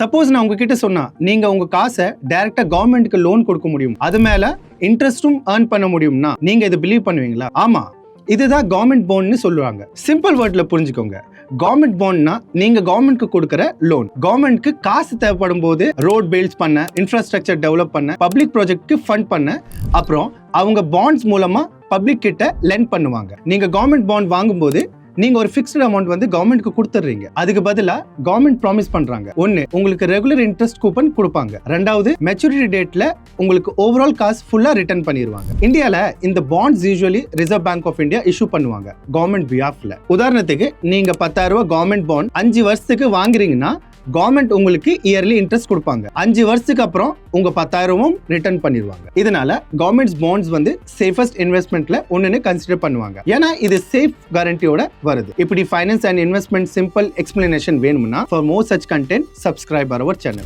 Suppose நான் உங்ககிட்ட சொன்னா நீங்க உங்க காசை டைரக்டா கவர்மெண்ட்டுக்கு லோன் கொடுக்க முடியும், அது மேல இன்ட்ரெஸ்டும் ஏர்ன் பண்ண முடியும்னா நீங்க இதை பிலீவ் பண்ணுவீங்களா? ஆமா, இதுதான் கவர்மெண்ட் பாண்ட்னு சொல்லுவாங்க. சிம்பிள் வேர்ட்ல புரிஞ்சுக்கோங்க. கவர்மெண்ட் பாண்ட்னா நீங்க கவர்மெண்ட்க்கு கொடுக்கிற லோன். கவர்மெண்ட்க்கு காசு தேவைப்படும் போது ரோட் பில்ட்ஸ் பண்ண, இன்ஃப்ராஸ்ட்ரக்சர் டெவலப் பண்ண, பப்ளிக் ப்ராஜெக்ட்க்கு ஃபண்ட் பண்ண, அப்புறம் அவங்க பாண்ட்ஸ் மூலமா பப்ளிக் கிட்ட லெண்ட் பண்ணுவாங்க. நீங்க கவர்மெண்ட் பாண்ட் வாங்கும்போது நீங்க ஒரு ஃபிக்ஸ்ட் அமௌண்ட் வந்து கவர்மெண்ட்க்கு கொடுத்துறீங்க. அதுக்கு பதிலா கவர்மெண்ட் ப்ராமிஸ் பண்றாங்க, ஒன்னு உங்களுக்கு ரெகுலர் இன்ட்ரெஸ்ட் கூப்பன் கொடுப்பாங்க, ரெண்டாவது மெச்சூரிட்டி டேட்ல உங்களுக்கு ஓவரால் காசு ஃபுல்லா ரிட்டர்ன் பண்ணிடுவாங்க. இந்தியால இந்த bonds usually Reserve Bank of India issue பண்ணுவாங்க கவர்மெண்ட் பிஹாஃப்ல. உதாரணத்துக்கு நீங்க 10,000 ரூபாய் கவர்மெண்ட் பாண்ட் 5 வருஷத்துக்கு வாங்குறீங்கன்னா கவர்மெண்ட் உங்களுக்கு இயர்லி இன்ட்ரெஸ்ட் கொடுப்பாங்க. 5 வருஷத்துக்கு அப்புறம் உங்க 10,000 ரிட்டர்ன் பண்ணிடுவாங்க. இதனால கவர்மெண்ட் பாண்ட்ஸ் வந்து சேஃபஸ்ட் இன்வெஸ்ட்மெண்ட்ல ஒன்னு கன்சிடர் பண்ணுவாங்க. ஏன்னா இது சேஃப் கேரண்டியோட வருது. இப்படி finance and investment simple explanation வேணும்னா for more such content subscribe our channel.